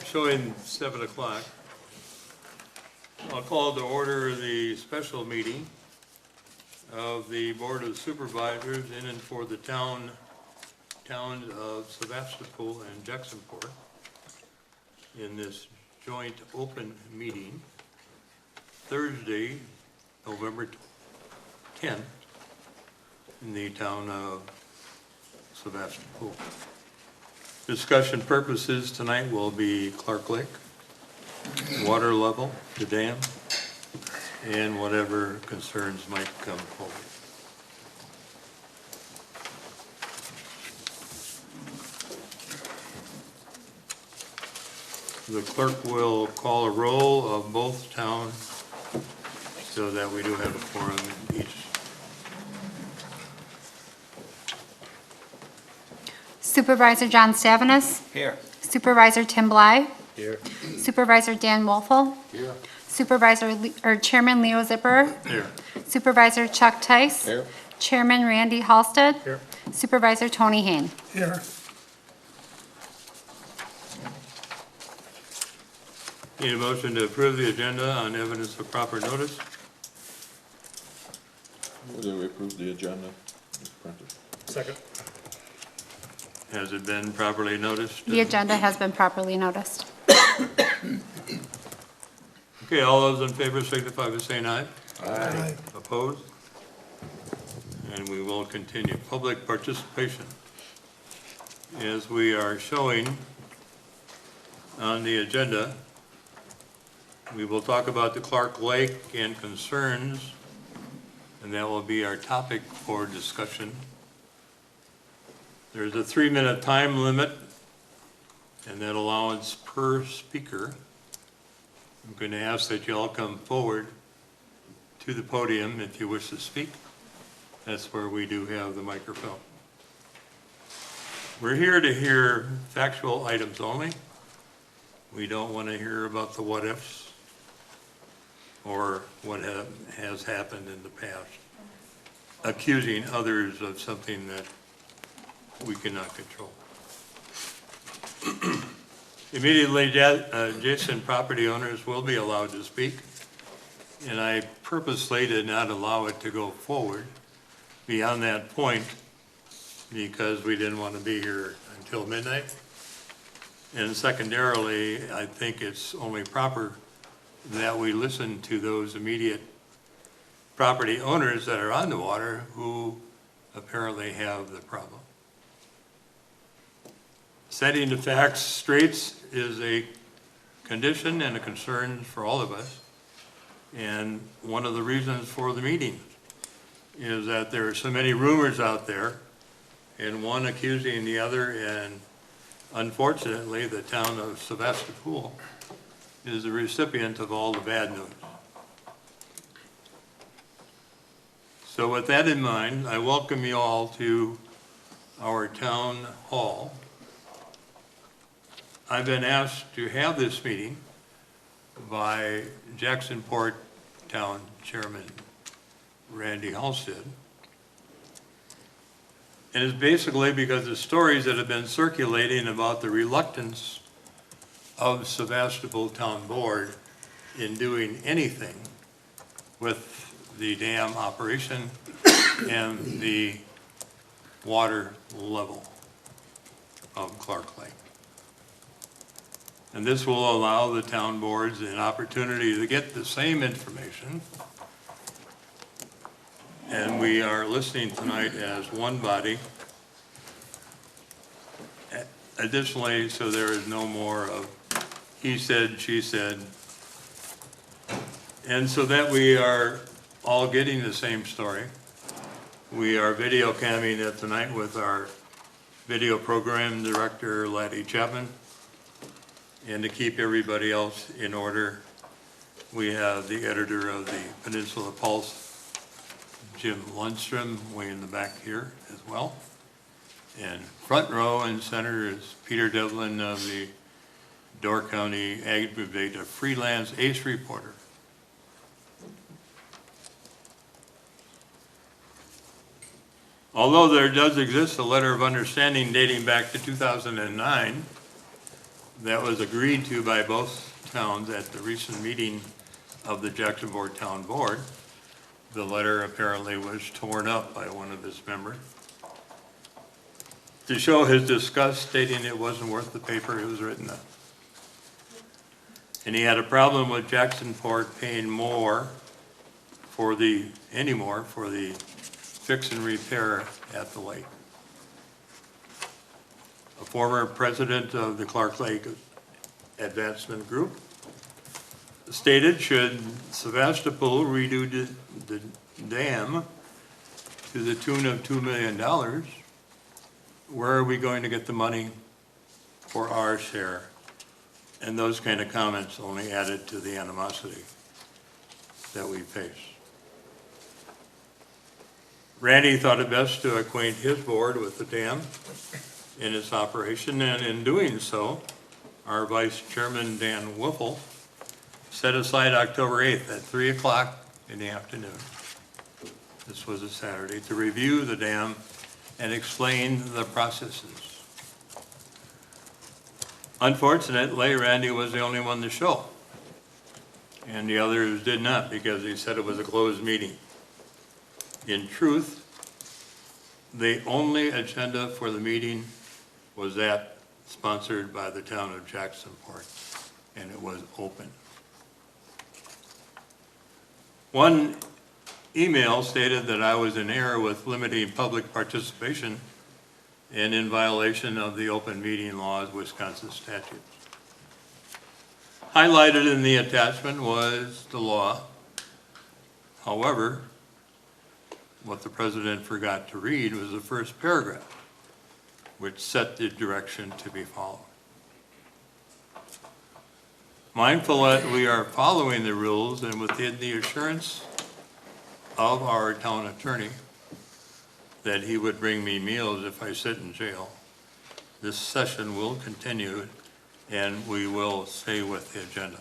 showing 7 o'clock. I'll call to order the special meeting of the Board of Supervisors in and for the towns of Sevastopol and Jacksonport in this joint open meeting Thursday, November 10th in the town of Sevastopol. Discussion purposes tonight will be Clark Lake, water level, the dam, and whatever concerns might come forward. The clerk will call a roll of both towns so that we do have a quorum in each. Supervisor John Stavenus. Here. Supervisor Tim Bly. Here. Supervisor Dan Wolfel. Here. Chairman Leo Zipper. Here. Supervisor Chuck Tice. Here. Chairman Randy Halsted. Here. Supervisor Tony Hayne. Here. Need a motion to approve the agenda on evidence of proper notice? Move that we approve the agenda, Mr. Prentice. Second. Has it been properly noticed? The agenda has been properly noticed. Okay, all those in favor signify by saying aye. Aye. Opposed? And we will continue. Public participation. As we are showing on the agenda, we will talk about the Clark Lake and concerns, and that will be our topic for discussion. There's a 3-minute time limit and that allowance per speaker. I'm going to ask that you all come forward to the podium if you wish to speak. That's where we do have the microphone. We're here to hear factual items only. We don't want to hear about the what ifs or what has happened in the past, accusing others of something that we cannot control. Immediately adjacent property owners will be allowed to speak, and I purposely did not allow it to go forward beyond that point because we didn't want to be here until midnight. And secondarily, I think it's only proper that we listen to those immediate property owners that are on the water who apparently have the problem. Setting the facts straight is a condition and a concern for all of us. And one of the reasons for the meeting is that there are so many rumors out there, and one accusing the other, and unfortunately, the town of Sevastopol is the recipient of all the bad news. So with that in mind, I welcome you all to our town hall. I've been asked to have this meeting by Jacksonport Town Chairman Randy Halsted. And it's basically because of stories that have been circulating about the reluctance of Sevastopol Town Board in doing anything with the dam operation and the water level of Clark Lake. And this will allow the town boards an opportunity to get the same information. And we are listening tonight as one body. Additionally, so there is no more of he said, she said. And so that we are all getting the same story. We are video camming it tonight with our video program director, Laddie Chapman. And to keep everybody else in order, we have the editor of the Peninsula Pulse, Jim Lundstrom, way in the back here as well. And front row and center is Peter Devlin of the Door County Aggravated Freelance Ace Reporter. Although there does exist a letter of understanding dating back to 2009, That was agreed to by both towns at the recent meeting of the Jacksonport Town Board. The letter apparently was torn up by one of its members to show his disgust, stating it wasn't worth the paper it was written on. And he had a problem with Jacksonport paying any more for the fix and repair at the lake. A former president of the Clark Lake Advancement Group stated, should Sevastopol redo the dam to the tune of $2 million, where are we going to get the money for our share? And those kind of comments only added to the animosity that we face. Randy thought it best to acquaint his board with the dam in its operation, and in doing so, our Vice Chairman, Dan Whipple, set aside October 8th at 3 o'clock in the afternoon. This was a Saturday, to review the dam and explain the processes. Unfortunately, Randy was the only one to show, and the others did not, because he said it was a closed meeting. In truth, the only agenda for the meeting was that sponsored by the town of Jacksonport, and it was open. One email stated that I was in error with limiting public participation and in violation of the open meeting laws, Wisconsin statutes. Highlighted in the attachment was the law. However, what the president forgot to read was the first paragraph, which set the direction to be followed. Mindful that we are following the rules and within the assurance of our town attorney that he would bring me meals if I sit in jail, this session will continue and we will stay with the agenda.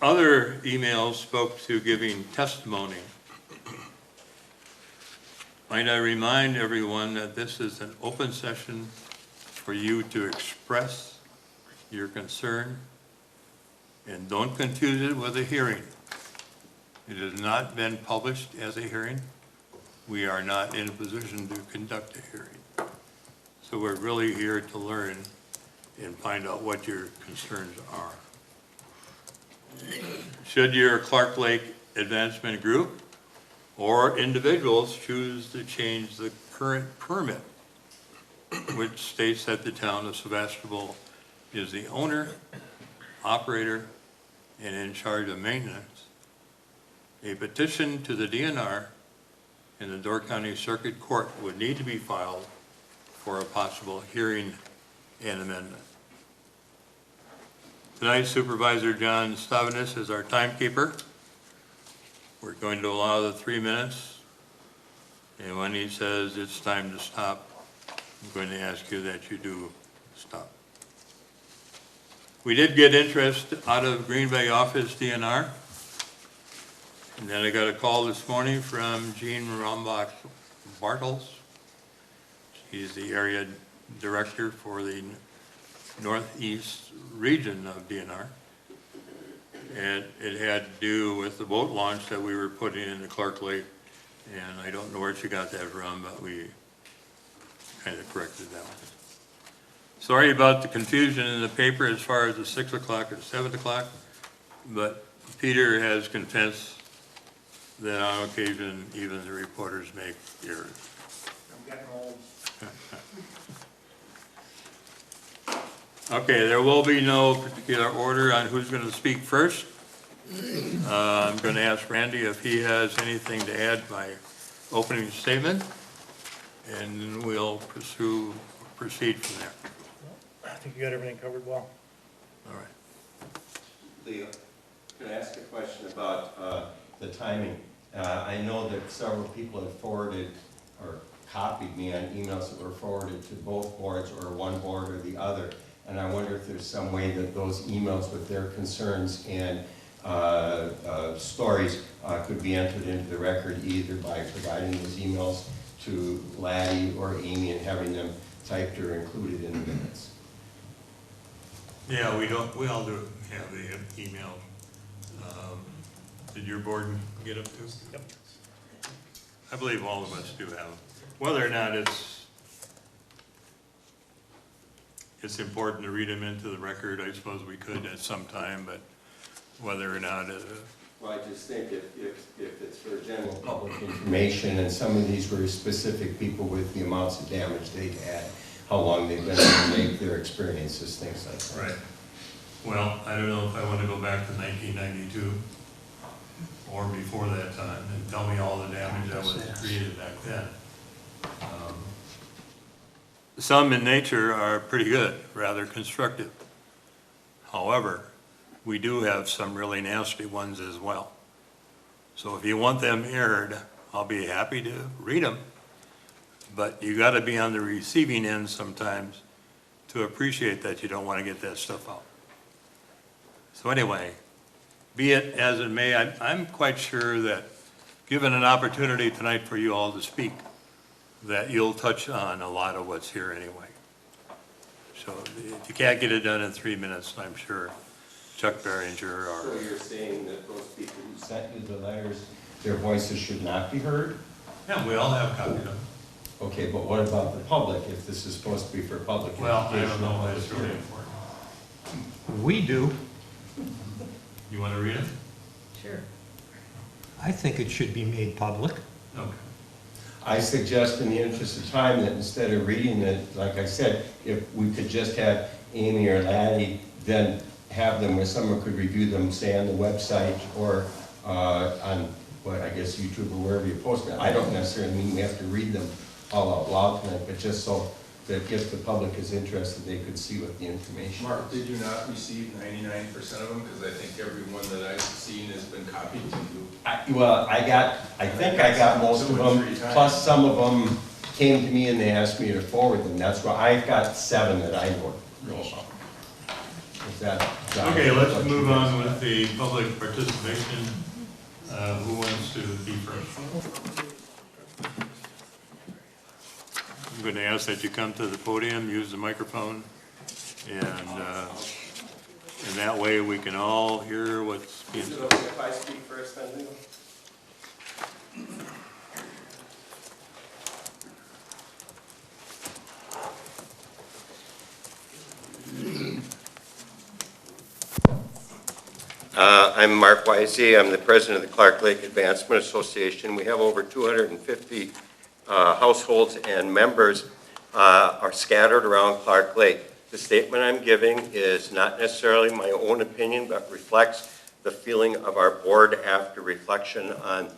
Other emails spoke to giving testimony. Might I remind everyone that this is an open session for you to express your concern, and don't confuse it with a hearing. It has not been published as a hearing. We are not in a position to conduct a hearing. So we're really here to learn and find out what your concerns are. Should your Clark Lake Advancement Group or individuals choose to change the current permit, which states that the town of Sevastopol is the owner, operator, and in charge of maintenance, a petition to the DNR in the Door County Circuit Court would need to be filed for a possible hearing and amendment. Tonight, Supervisor John Stavinis is our timekeeper. We're going to allow the 3 minutes, and when he says it's time to stop, I'm going to ask you that you do stop. We did get interest out of Green Bay office DNR, and then I got a call this morning from Jean Rombach Bartels. She's the area director for the Northeast region of DNR. And it had to do with the boat launch that we were putting in the Clark Lake. And I don't know where she got that from, but we kind of corrected that one. Sorry about the confusion in the paper as far as the 6 o'clock or 7 o'clock, but Peter has confessed that on occasion, even the reporters make errors. I'm getting old. Okay, there will be no particular order on who's going to speak first. I'm going to ask Randy if he has anything to add by opening statement, and we'll proceed from there. I think you got everything covered well. All right. Leo, can I ask a question about the timing? I know that several people have forwarded or copied me on emails that were forwarded to both boards or one board or the other. And I wonder if there's some way that those emails with their concerns and stories could be entered into the record either by providing those emails to Laddie or Amy and having them typed or included in the minutes. Yeah, we all do have the email. Did your board get up to? Yep. I believe all of us do have. Whether or not it's important to read them into the record, I suppose we could at some time, but whether or not, Well, I just think if it's for general public information, and some of these were specific people with the amounts of damage they've had, how long they've been able to make their experiences, things like that. right. Well, I don't know if I want to go back to 1992 or before that time and tell me all the damage that was created back then. Some in nature are pretty good, rather constructive. However, we do have some really nasty ones as well. So if you want them aired, I'll be happy to read them. But you got to be on the receiving end sometimes to appreciate that you don't want to get that stuff out. So anyway, be it as it may, I'm quite sure that given an opportunity tonight for you all to speak, that you'll touch on a lot of what's here anyway. So if you can't get it done in 3 minutes, I'm sure Chuck Behringer or... So you're saying that those people who sent you the letters, their voices should not be heard? Yeah, we all have copies of them. Okay, but what about the public, if this is supposed to be for public Well, I education? don't know if it's really important. We do. You want to read it? I think it should be made public. Okay. I suggest in the interest of time that instead of reading it, like I said, if we could just have Amy or Laddie then have them where someone could review them, say on the website or on, what, I guess YouTube or wherever you post it. I don't necessarily mean we have to read them all out loud tonight, but just so that if the public is interested, they could see what the information Mark, is. did you not receive 99% of them? Because I think every one that I've seen has been copied to you. I think I got most of them, plus some of them came to me and they asked me to forward them. That's why I've got 7 that I know about. Is that? Okay, let's move on with the public participation. Who wants to be first? I'm going to ask that you come to the podium, use the microphone, and that way we can all hear what's being Is it said. okay if I speak first then, Leo? I'm Mark Wisey. I'm the president of the Clark Lake Advancement Association. We have over 250 households and members are scattered around Clark Lake. The statement I'm giving is not necessarily my own opinion, but reflects the feeling of our board after reflection on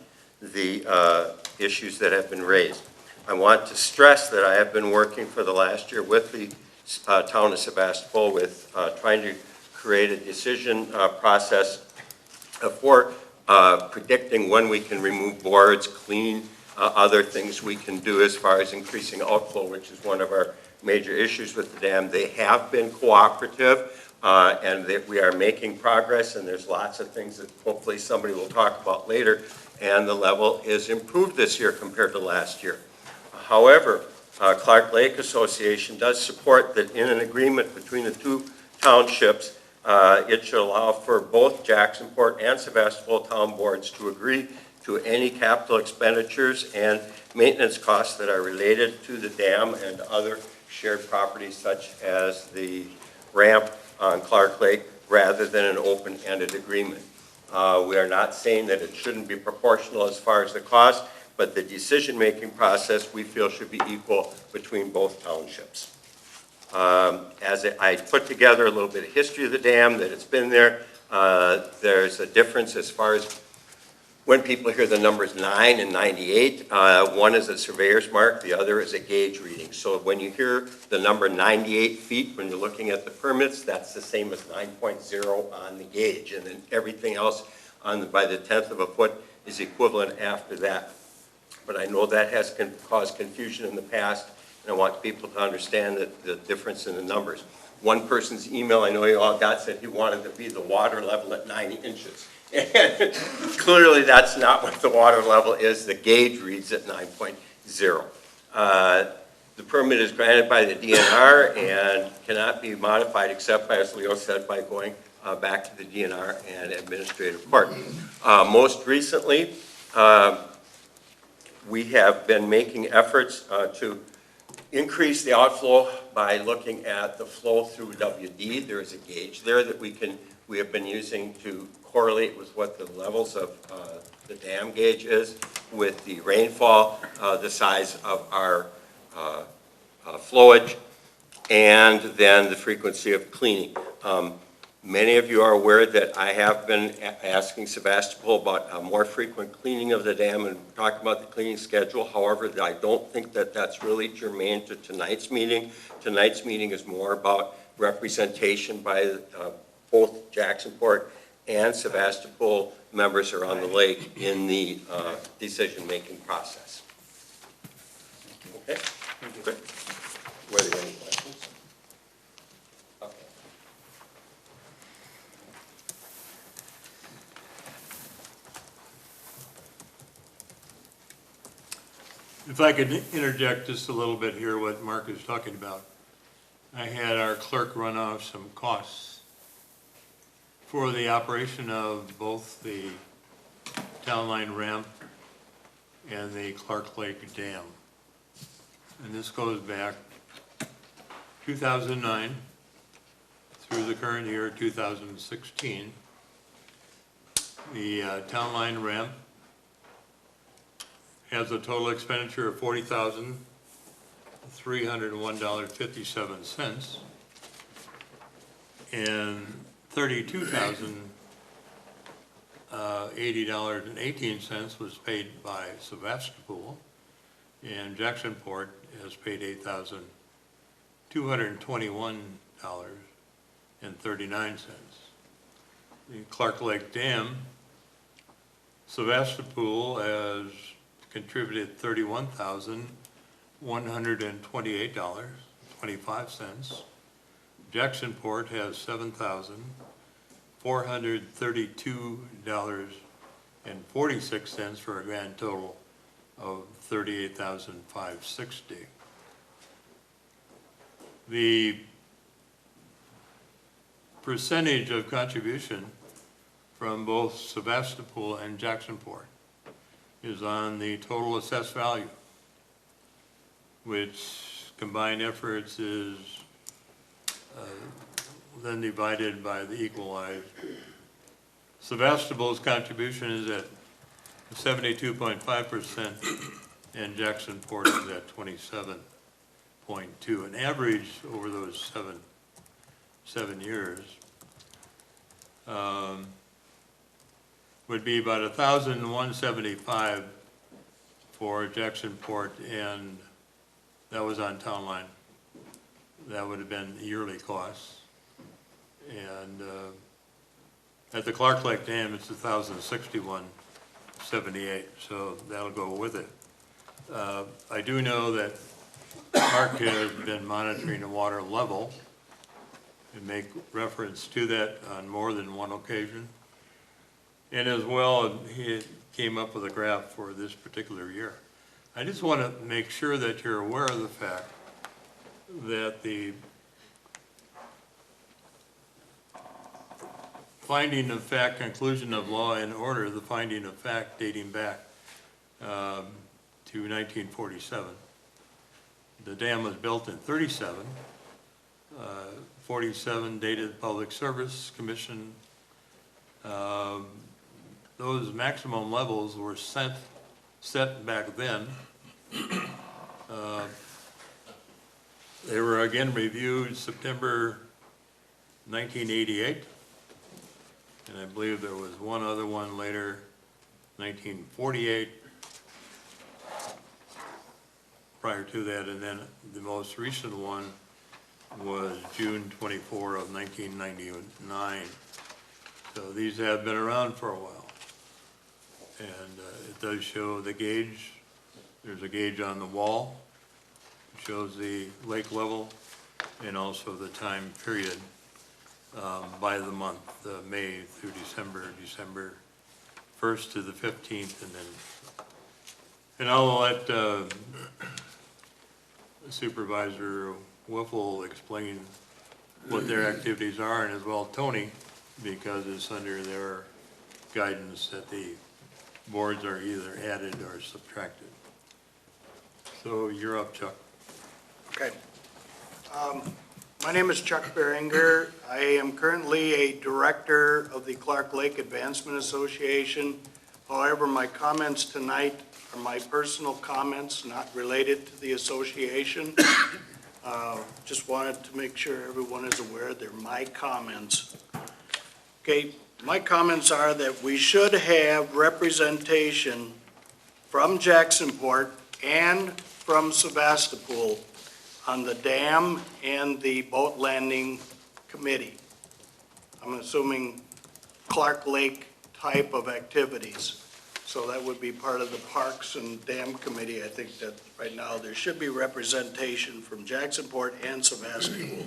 the issues that have been raised. I want to stress that I have been working for the last year with the town of Sevastopol with trying to create a decision process for predicting when we can remove boards, clean other things we can do as far as increasing outflow, which is one of our major issues with the dam. They have been cooperative and that we are making progress, and there's lots of things that hopefully somebody will talk about later, and the level is improved this year compared to last year. However, Clark Lake Association does support that in an agreement between the two townships, it should allow for both Jacksonport and Sevastopol town boards to agree to any capital expenditures and maintenance costs that are related to the dam and other shared properties such as the ramp on Clark Lake rather than an open-ended agreement. We are not saying that it shouldn't be proportional as far as the cost, but the decision-making process we feel should be equal between both townships. As I put together a little bit of history of the dam, that it's been there, there's a difference as far as when people hear the numbers 9 and 98, one is a surveyor's mark, the other is a gauge reading. So when you hear the number 98 feet, when you're looking at the permits, that's the same as 9.0 on the gauge. And then everything else by the 1/10 of a foot is equivalent after that. But I know that has caused confusion in the past, and I want people to understand the difference in the numbers. One person's email I know you all got said he wanted to be the water level at 9 inches. And clearly that's not what the water level is. The gauge reads at 9.0. The permit is granted by the DNR and cannot be modified except, by, as Leo said, by going back to the DNR and administrative court. Most recently, we have been making efforts to increase the outflow by looking at the flow through WD. There is a gauge there that we have been using to correlate with what the levels of the dam gauge is with the rainfall, the size of our flowage, and then the frequency of cleaning. Many of you are aware that I have been asking Sevastopol about a more frequent cleaning of the dam and talking about the cleaning schedule. However, I don't think that that's really germane to tonight's meeting. Tonight's meeting is more about representation by both Jacksonport and Sevastopol members around the lake in the decision-making process. Okay? Good. Were there any questions? Okay. If I could interject just a little bit here, what Mark is talking about. I had our clerk run off some costs for the operation of both the town line ramp and the Clark Lake Dam. And this goes back 2009 through the current year, 2016. The town line ramp has a total expenditure of $40,301.57, and $32,080.18 was paid by Sevastopol, and Jacksonport has paid $8,221.39. The Clark Lake Dam, Sevastopol has contributed $31,128.25. Jacksonport has $7,432.46 for a grand total of $38,560. The percentage of contribution from both Sevastopol and Jacksonport is on the total assessed value, which combined efforts is then divided by the equalized. Sevastopol's contribution is at 72.5%, and Jacksonport is at 27.2%. An average over those seven years would be about $1,175 for Jacksonport, and that was on town line. That would have been yearly costs. And at the Clark Lake Dam, it's $1,061.78, so that'll go with it. I do know that Mark has been monitoring the water level and make reference to that on more than one occasion. And as well, he came up with a graph for this particular year. I just want to make sure that you're aware of the fact that the finding of fact, conclusion of law and order, the finding of fact dating back to 1947. The dam was built in 37. 47 dated Public Service Commission. Those maximum levels were set back then. They were again reviewed September 1988, and I believe there was one other one later, 1948, prior to that, and then the most recent one was June 24 of 1999. So these have been around for a while. And it does show the gauge. There's a gauge on the wall. It shows the lake level and also the time period by the month, May through December, December 1st to the 15th, and I'll let Supervisor Whipple explain what their activities are, and as well Tony, because it's under their guidance that the boards are either added or subtracted. So you're up, Chuck. Okay. My name is Chuck Beringer. I am currently a director of the Clark Lake Advancement Association. However, my comments tonight are my personal comments, not related to the association. Just wanted to make sure everyone is aware they're my comments. Okay, my comments are that we should have representation from Jacksonport and from Sevastopol on the dam and the boat landing committee. I'm assuming Clark Lake type of activities. So that would be part of the Parks and Dam Committee. I think that right now there should be representation from Jacksonport and Sevastopol.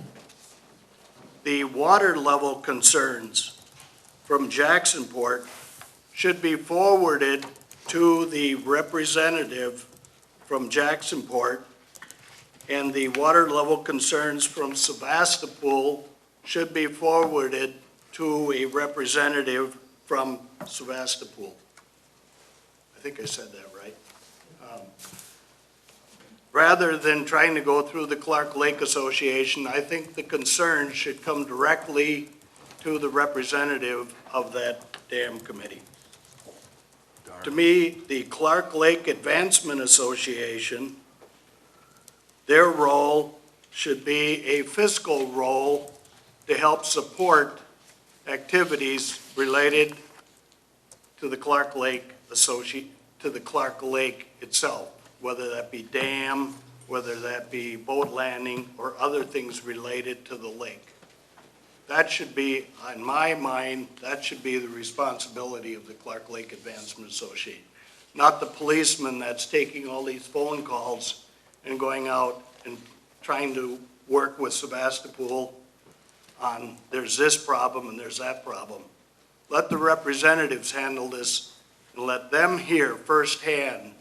The water level concerns from Jacksonport should be forwarded to the representative from Jacksonport, and the water level concerns from Sevastopol should be forwarded to a representative from Sevastopol. I think I said that right. Rather than trying to go through the Clark Lake Association, I think the concerns should come directly to the representative of that dam committee. To me, the Clark Lake Advancement Association, their role should be a fiscal role to help support activities related to the Clark Lake to the Clark Lake itself, whether that be dam, whether that be boat landing, or other things related to the lake. That should be, in my mind, that should be the responsibility of the Clark Lake Advancement Association, not the policeman that's taking all these phone calls and going out and trying to work with Sevastopol on there's this problem and there's that problem. Let the representatives handle this and let them hear firsthand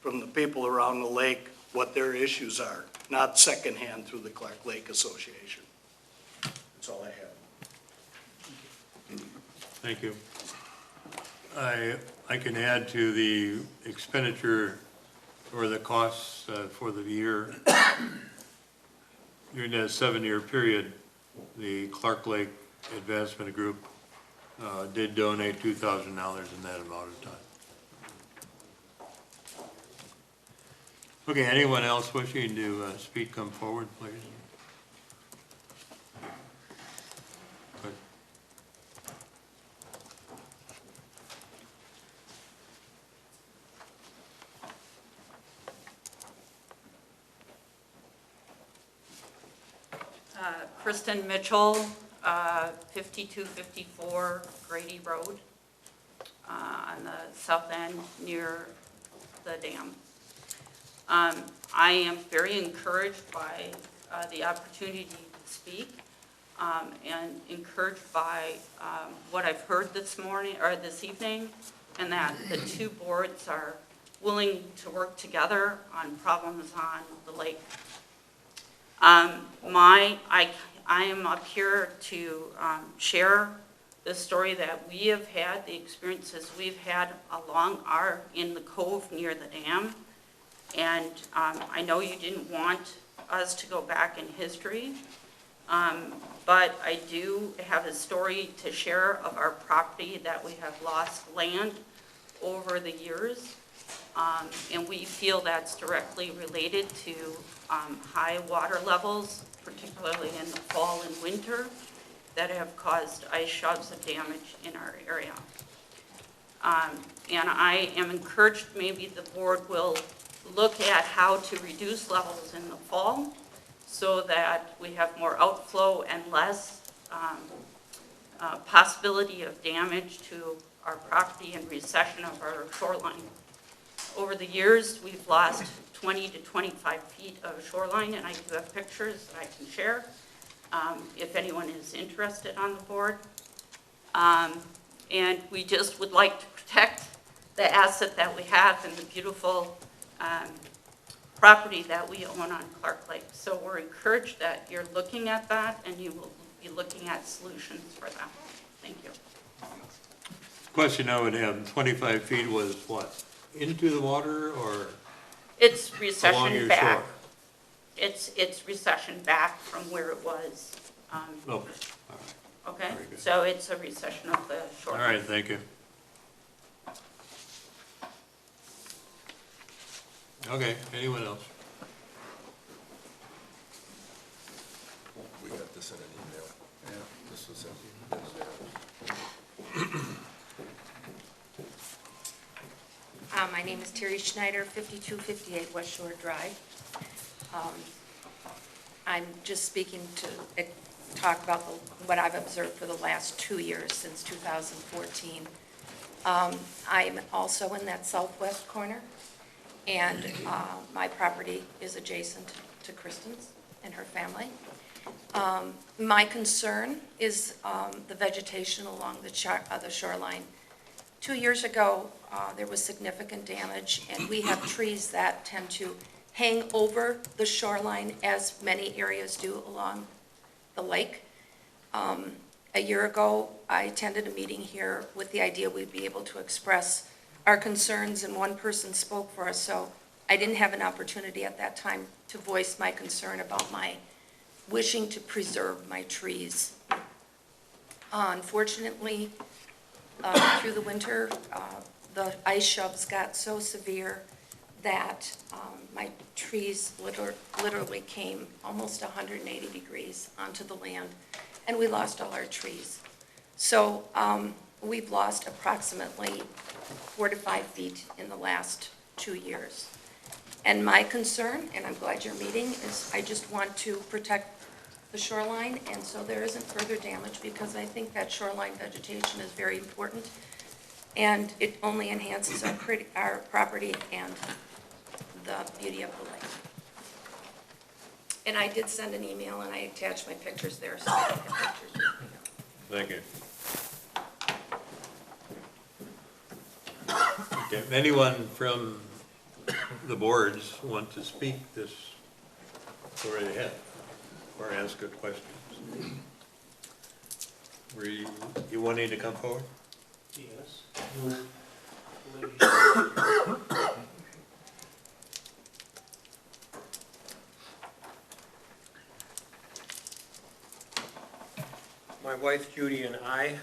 from the people around the lake what their issues are, not secondhand through the Clark Lake Association. That's all I have. Thank you. I can add to the expenditure or the costs for the year. During that 7-year period, the Clark Lake Advancement Group did donate $2,000 in that amount of time. Okay, anyone else wishing to speak, come forward, please. Good. Kristen Mitchell, 5254 Grady Road, on the south end near the dam. I am very encouraged by the opportunity to speak, and encouraged by what I've heard this morning or this evening, and that the two boards are willing to work together on problems on the lake. I am up here to share the story that we have had, the experiences we've had along in the cove near the dam. And I know you didn't want us to go back in history, but I do have a story to share of our property that we have lost land over the years. And we feel that's directly related to high water levels, particularly in the fall and winter, that have caused ice shelves of damage in our area. And I am encouraged maybe the board will look at how to reduce levels in the fall so that we have more outflow and less possibility of damage to our property and recession of our shoreline. Over the years, we've lost 20 to 25 feet of shoreline, and I do have pictures that I can share if anyone is interested on the board. And we just would like to protect the asset that we have and the beautiful property that we own on Clark Lake. So we're encouraged that you're looking at that and you will be looking at solutions for that. Thank you. Question I would have, 25 feet was what? Into the water or It's along recession your back. shore? It's recession back from where it was, Okay, all right. okay? Very good. So it's a recession of the All shore. right, thank you. Okay, anyone else? We got this in an email. Yeah. This was sent. My name is Terry Schneider, 5258 West Shore Drive. I'm just speaking to talk about what I've observed for the last 2 years, since 2014. I'm also in that southwest corner, and my property is adjacent to Kristen's and her family. My concern is the vegetation along the shoreline. 2 years ago, there was significant damage, and we have trees that tend to hang over the shoreline, as many areas do along the lake. A year ago, I attended a meeting here with the idea we'd be able to express our concerns, and one person spoke for us, so I didn't have an opportunity at that time to voice my concern about my wishing to preserve my trees. Unfortunately, through the winter, the ice shoves got so severe that my trees literally came almost 180 degrees onto the land, and we lost all our trees. So we've lost approximately 4 to 5 feet in the last 2 years. And my concern, and I'm glad you're meeting, is I just want to protect the shoreline, and so there isn't further damage, because I think that shoreline vegetation is very important, and it only enhances our property and the beauty of the lake. And I did send an email, and I attached my pictures there, so I have pictures with me. Thank you. Okay, anyone from the boards want to speak this, go right ahead, or ask a question? Were you wanting to come forward? Yes. My wife Judy and I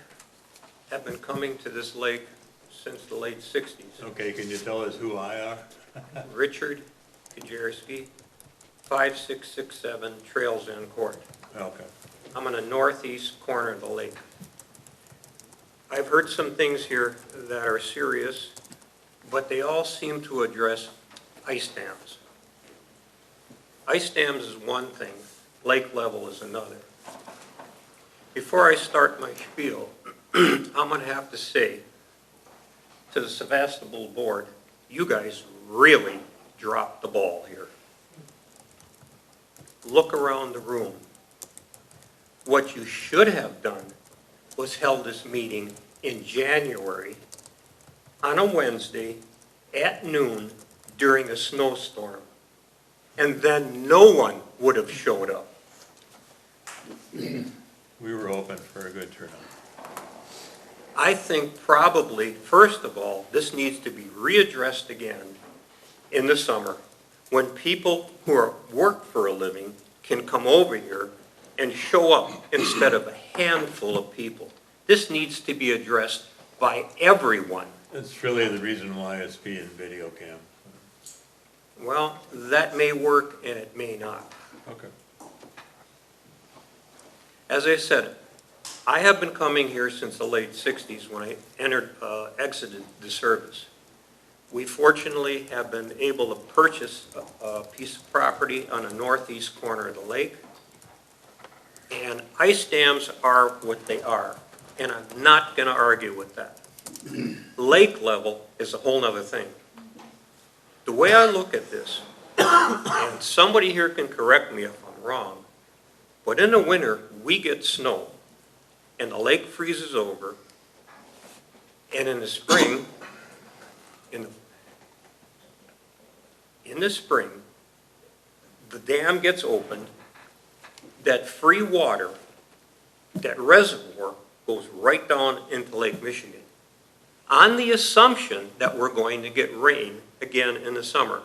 have been coming to this lake since the late 60s. Okay, can you tell us who I are? Richard Kajerski, 5667 Trails End Court. Okay. I'm on the northeast corner of the lake. I've heard some things here that are serious, but they all seem to address ice dams. Ice dams is one thing, lake level is another. Before I start my spiel, I'm going to have to say to the Sevastopol board, you guys really dropped the ball here. Look around the room. What you should have done was held this meeting in January on a Wednesday at noon during a snowstorm, and then no one would have showed up. We were hoping for a good turnout. I think probably, first of all, this needs to be readdressed again in the summer, when people who work for a living can come over here and show up instead of a handful of people. This needs to be addressed by everyone. It's really the reason why it's being video cam. Well, that may work and it may not. Okay. As I said, I have been coming here since the late 60s when I exited the service. We fortunately have been able to purchase a piece of property on the northeast corner of the lake. And ice dams are what they are, and I'm not going to argue with that. Lake level is a whole nother thing. The way I look at this, and somebody here can correct me if I'm wrong, but in the winter, we get snow, and the lake freezes over, and in the spring, in the spring, the dam gets opened, that free water, that reservoir goes right down into Lake Michigan, on the assumption that we're going to get rain again in the summer.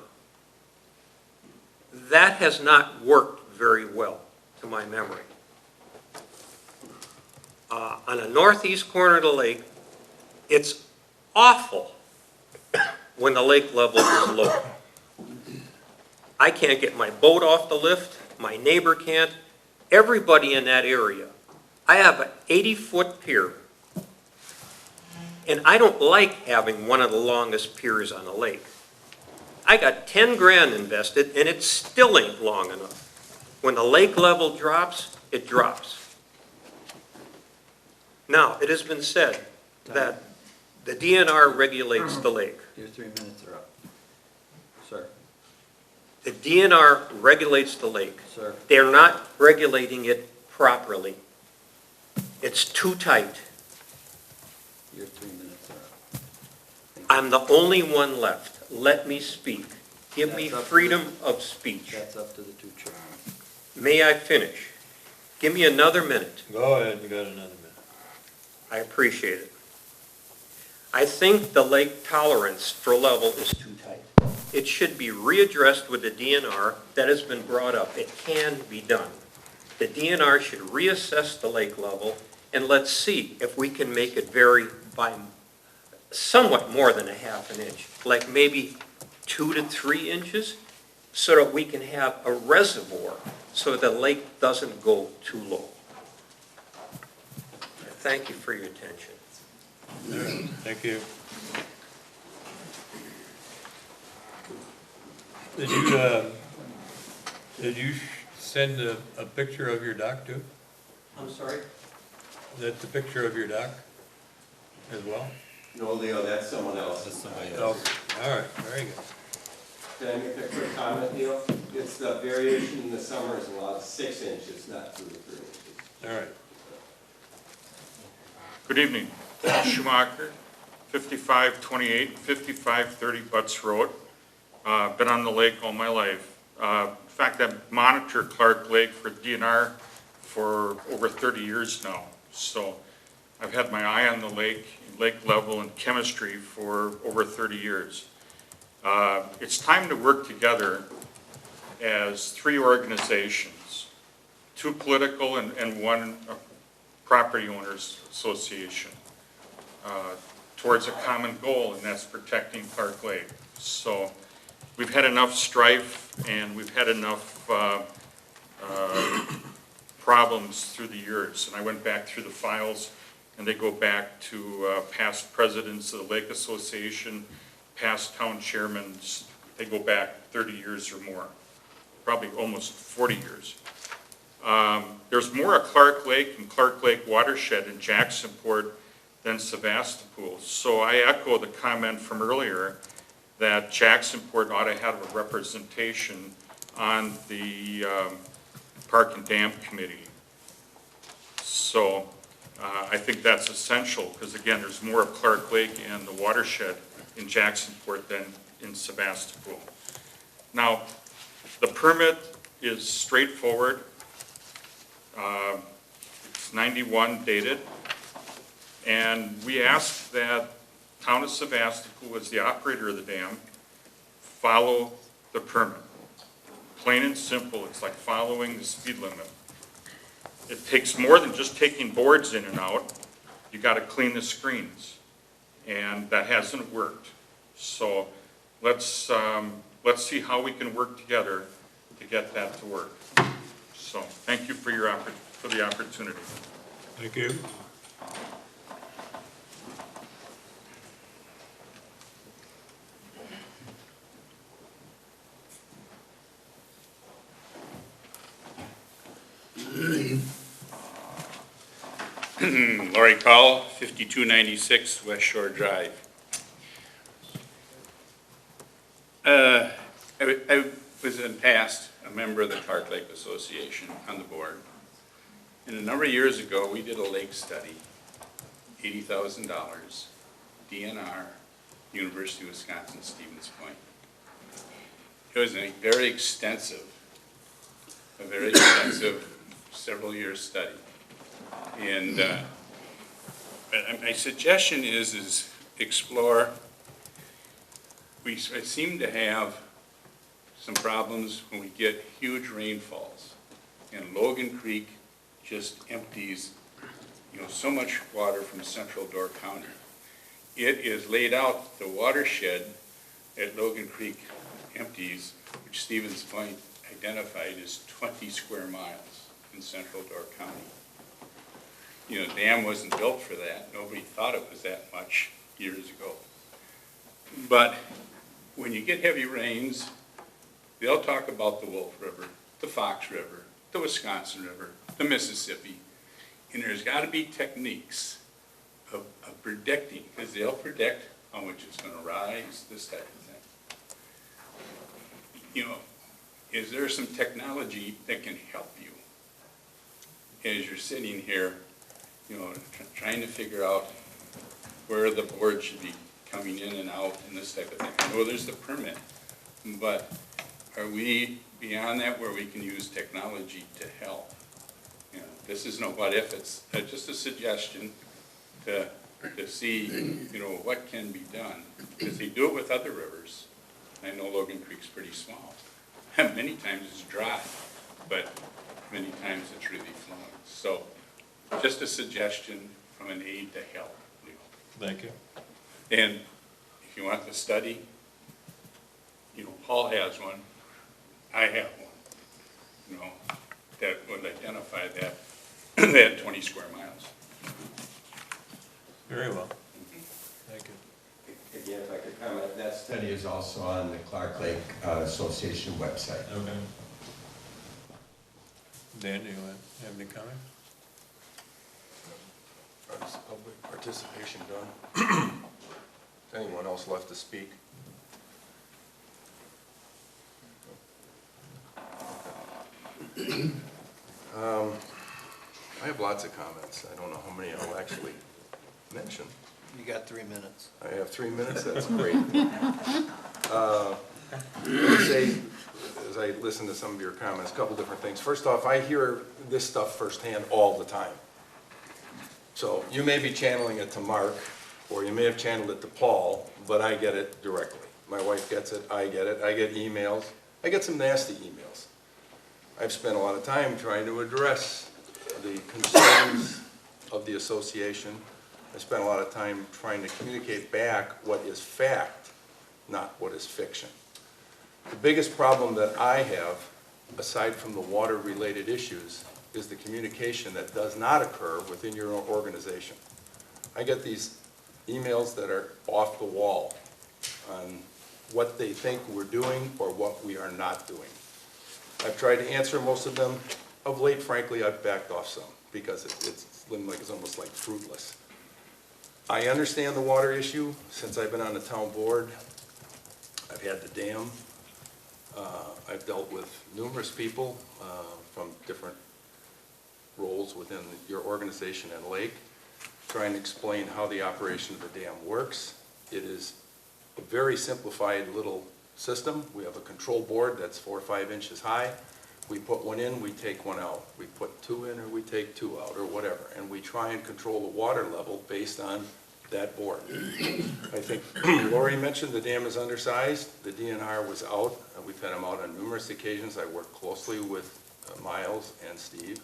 That has not worked very well, to my memory. On the northeast corner of the lake, it's awful when the lake level is low. I can't get my boat off the lift, my neighbor can't, everybody in that area. I have an 80-foot pier, and I don't like having one of the longest piers on the lake. I got 10 grand invested, and it still ain't long enough. When the lake level drops, it drops. Now, it has been said that the DNR regulates the lake. Your 3 minutes are up. Sir. The DNR regulates the lake. Sir. They're not regulating it properly. It's too tight. Your 3 minutes are up. I'm the only one left. Let me speak. Give me That's up to freedom of speech. That's up to the two chairmen. May I finish? Give me another minute. Go ahead, you got another minute. I appreciate it. I think the lake tolerance for level is too tight. It should be readdressed with the DNR. That has been brought up. It can be done. The DNR should reassess the lake level, and let's see if we can make it vary by somewhat more than a half an inch, like maybe 2 to 3 inches, so that we can have a reservoir so the lake doesn't go too low. Thank you for your attention. Thank you. Did you send a picture of your dock too? I'm sorry? Is that the picture of your dock as well? No, Leo, that's someone else. That's somebody Oh, else. all right, very good. Can I make a quick comment, Leo? It's the variation in the summer is allowed 6 inches, not 2 to 3 inches. All right. Good evening. Paul Schumacher, 5528, 5530 Butts Road. Been on the lake all my life. In fact, I've monitored Clark Lake for DNR for over 30 years now. So I've had my eye on the lake level and chemistry for over 30 years. It's time to work together as 3 organizations, 2 political and 1 property owners association, towards a common goal, and that's protecting Clark Lake. So we've had enough strife and we've had enough problems through the years. And I went back through the files, and they go back to past presidents of the Lake Association, past town chairmen. They go back 30 years or more, probably almost 40 years. There's more of Clark Lake and Clark Lake watershed in Jacksonport than Sevastopol. So I echo the comment from earlier that Jacksonport ought to have a representation on the Park and Dam Committee. So I think that's essential because, again, there's more of Clark Lake and the watershed in Jacksonport than in Sevastopol. Now, the permit is straightforward. It's 91 dated, and we asked that Town of Sevastopol, as the operator of the dam, follow the permit. Plain and simple, it's like following the speed limit. It takes more than just taking boards in and out. You got to clean the screens, and that hasn't worked. So let's see how we can work together to get that to work. So thank you for the opportunity. Thank you. Laurie Call, 5296 West Shore Drive. I was in the past a member of the Clark Lake Association on the board. And a number of years ago, we did a lake study, $80,000, DNR, University of Wisconsin, Stevens Point. It was a very extensive a very extensive, several-year study. And my suggestion is explore, I seem to have some problems when we get huge rainfalls. And Logan Creek just empties, so much water from Central Door County. It is laid out, the watershed at Logan Creek empties, which Stevens Point identified as 20 square miles in Central Door County. The dam wasn't built for that. Nobody thought it was that much years ago. But when you get heavy rains, they'll talk about the Wolf River, the Fox River, the Wisconsin River, the Mississippi. And there's got to be techniques of predicting, because they'll predict how much it's going to rise, this type of thing. Is there some technology that can help you as you're sitting here, trying to figure out where the board should be coming in and out and this type of thing? I know there's the permit, but are we beyond that where we can use technology to help? This is no what if, it's just a suggestion to see, what can be done. Because they do it with other rivers. I know Logan Creek's pretty small. Many times it's dry, but many times it's really flowing. So just a suggestion from an aid to help. Thank you. And if you want the study, Paul has one, I have one, that would identify that 20 square miles. Very well. Thank you. Again, if I could comment, that study is also on the Clark Lake Association website. Okay. Dan, do you have any comments? Is public participation done? Anyone else left to speak? I have lots of comments. I don't know how many I'll actually mention. You got 3 minutes. I have 3 minutes, that's great. Let me say, as I listen to some of your comments, a couple different things. First off, I hear this stuff firsthand all the time. So you may be channeling it to Mark, or you may have channeled it to Paul, but I get it directly. My wife gets it, I get it, I get emails. I get some nasty emails. I've spent a lot of time trying to address the concerns of the association. I spent a lot of time trying to communicate back what is fact, not what is fiction. The biggest problem that I have, aside from the water-related issues, is the communication that does not occur within your own organization. I get these emails that are off the wall on what they think we're doing or what we are not doing. I've tried to answer most of them. Of late, frankly, I've backed off some because it's almost like fruitless. I understand the water issue since I've been on the town board. I've had the dam. I've dealt with numerous people from different roles within your organization and lake, trying to explain how the operation of the dam works. It is a very simplified little system. We have a control board that's 4 or 5 inches high. We put one in, we take one out. We put 2 in or we take 2 out or whatever. And we try and control the water level based on that board. I think Lori mentioned the dam is undersized. The DNR was out. We've had them out on numerous occasions. I work closely with Miles and Steve.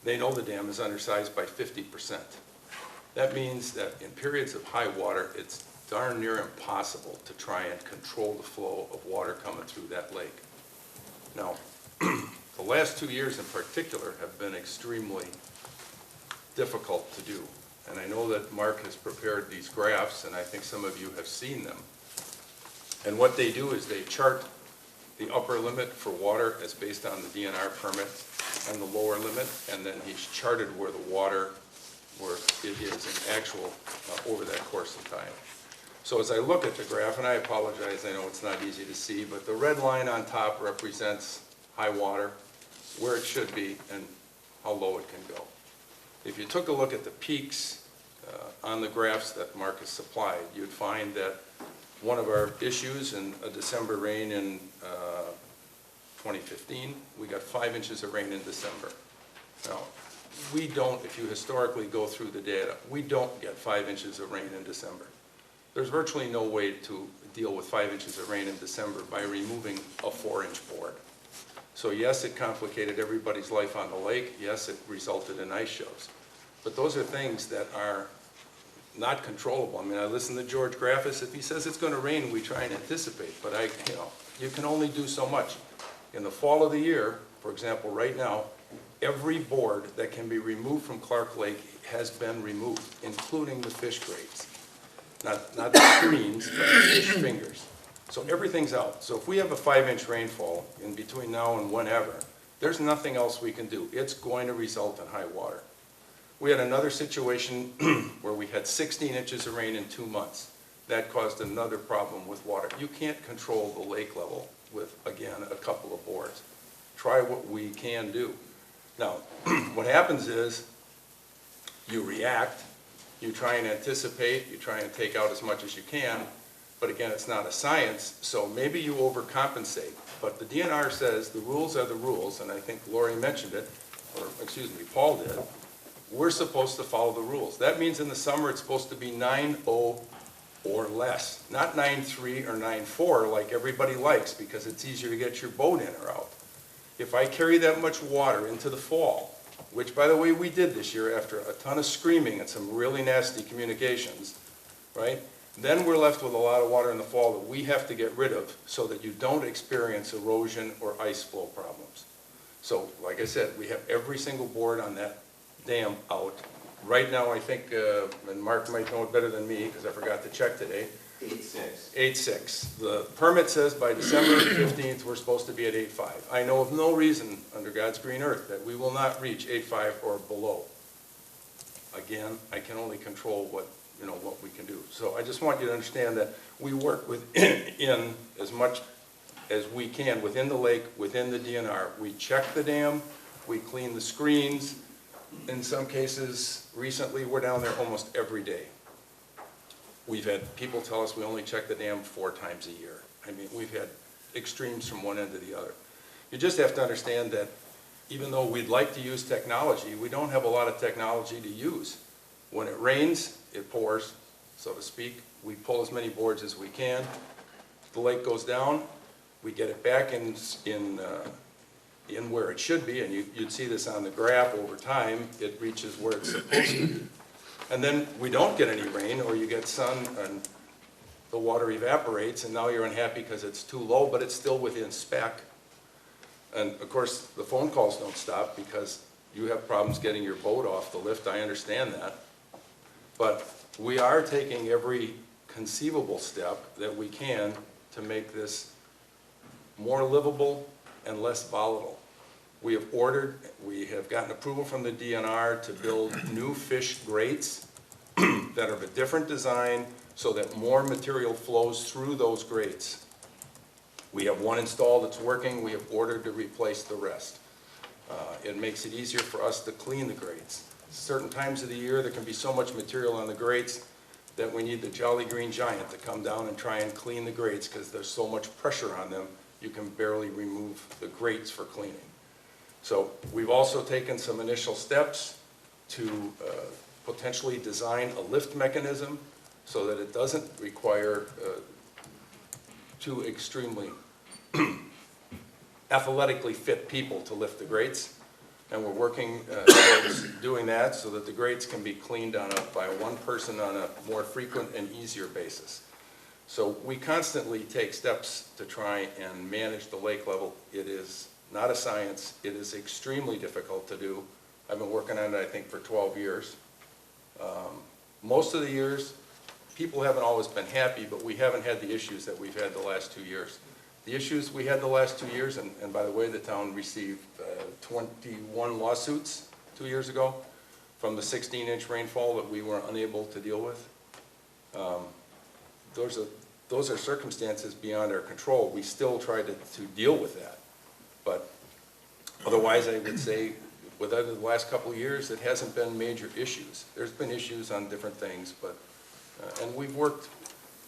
They know the dam is undersized by 50%. That means that in periods of high water, it's darn near impossible to try and control the flow of water coming through that lake. Now, the last 2 years in particular have been extremely difficult to do. And I know that Mark has prepared these graphs, and I think some of you have seen them. And what they do is they chart the upper limit for water as based on the DNR permit and the lower limit, and then he's charted where the water, where it is in actual, over that course of time. So as I look at the graph, and I apologize, I know it's not easy to see, but the red line on top represents high water, where it should be, and how low it can go. If you took a look at the peaks on the graphs that Mark has supplied, you'd find that one of our issues in a December rain in 2015, we got 5 inches of rain in December. Now, we don't, if you historically go through the data, we don't get 5 inches of rain in December. There's virtually no way to deal with 5 inches of rain in December by removing a 4-inch board. So yes, it complicated everybody's life on the lake. Yes, it resulted in ice shows. But those are things that are not controllable. I mean, I listen to George Graffis. If he says it's going to rain, we try and anticipate. But you can only do so much. In the fall of the year, for example, right now, every board that can be removed from Clark Lake has been removed, including the fish grates. Not the screens, but the fish fingers. So everything's out. So if we have a 5-inch rainfall in between now and whenever, there's nothing else we can do. It's going to result in high water. We had another situation where we had 16 inches of rain in 2 months. That caused another problem with water. You can't control the lake level with, again, a couple of boards. Try what we can do. Now, what happens is you react, you try and anticipate, you try and take out as much as you can, but again, it's not a science, so maybe you overcompensate. But the DNR says the rules are the rules, and I think Lori mentioned it, or excuse me, Paul did. We're supposed to follow the rules. That means in the summer it's supposed to be 9.0 or less, not 9.3 or 9.4 like everybody likes because it's easier to get your boat in or out. If I carry that much water into the fall, which by the way we did this year after a ton of screaming and some really nasty communications, right? Then we're left with a lot of water in the fall that we have to get rid of so that you don't experience erosion or ice flow problems. So, like I said, we have every single board on that dam out. Right now, I think, and Mark might know it better than me because I forgot to check today. 8.6. 8.6. The permit says by December 15th, we're supposed to be at 8.5. I know of no reason under God's green earth that we will not reach 8.5 or below. Again, I can only control what we can do. So I just want you to understand that we work within as much as we can within the lake, within the DNR. We check the dam, we clean the screens. In some cases, recently, we're down there almost every day. We've had people tell us we only check the dam 4 times a year. I mean, we've had extremes from one end to the other. You just have to understand that even though we'd like to use technology, we don't have a lot of technology to use. When it rains, it pours, so to speak. We pull as many boards as we can. The lake goes down, we get it back in where it should be, and you'd see this on the graph over time, it reaches where it's supposed to be. And then we don't get any rain, or you get sun, and the water evaporates, and now you're unhappy because it's too low, but it's still within spec. And of course, the phone calls don't stop because you have problems getting your boat off the lift, I understand that. But we are taking every conceivable step that we can to make this more livable and less volatile. We have gotten approval from the DNR to build new fish grates that are of a different design so that more material flows through those grates. We have one installed that's working. We have ordered to replace the rest. It makes it easier for us to clean the grates. Certain times of the year, there can be so much material on the grates that we need the Jolly Green Giant to come down and try and clean the grates because there's so much pressure on them, you can barely remove the grates for cleaning. So we've also taken some initial steps to potentially design a lift mechanism so that it doesn't require two extremely athletically fit people to lift the grates. And we're working towards doing that so that the grates can be cleaned by one person on a more frequent and easier basis. So we constantly take steps to try and manage the lake level. It is not a science. It is extremely difficult to do. I've been working on it, I think, for 12 years. Most of the years, people haven't always been happy, but we haven't had the issues that we've had the last 2 years. The issues we had the last 2 years, and by the way, the town received 21 lawsuits 2 years ago from the 16-inch rainfall that we were unable to deal with. Those are circumstances beyond our control. We still try to deal with that. But otherwise, I would say, within the last couple of years, it hasn't been major issues. There's been issues on different things, but and we've worked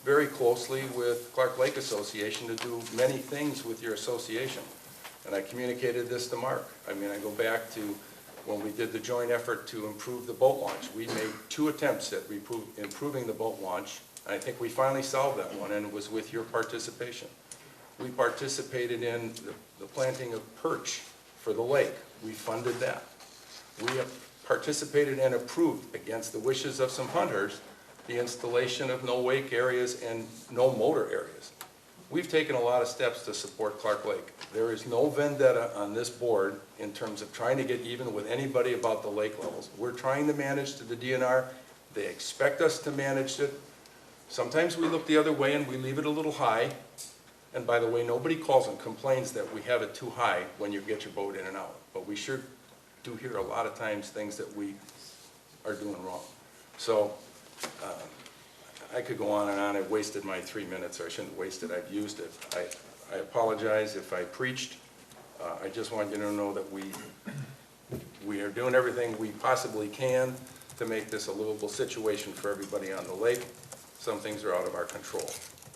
very closely with Clark Lake Association to do many things with your association. And I communicated this to Mark. I mean, I go back to when we did the joint effort to improve the boat launch. We made 2 attempts at improving the boat launch, and I think we finally solved that one, and it was with your participation. We participated in the planting of perch for the lake. We funded that. We have participated and approved, against the wishes of some hunters, the installation of no wake areas and no motor areas. We've taken a lot of steps to support Clark Lake. There is no vendetta on this board in terms of trying to get even with anybody about the lake levels. We're trying to manage to the DNR. They expect us to manage it. Sometimes we look the other way and we leave it a little high. And by the way, nobody calls and complains that we have it too high when you get your boat in and out. But we sure do hear a lot of times things that we are doing wrong. So I could go on and on. I've wasted my 3 minutes, or I shouldn't waste it. I've used it. I apologize if I preached. I just want you to know that we are doing everything we possibly can to make this a livable situation for everybody on the lake. Some things are out of our control.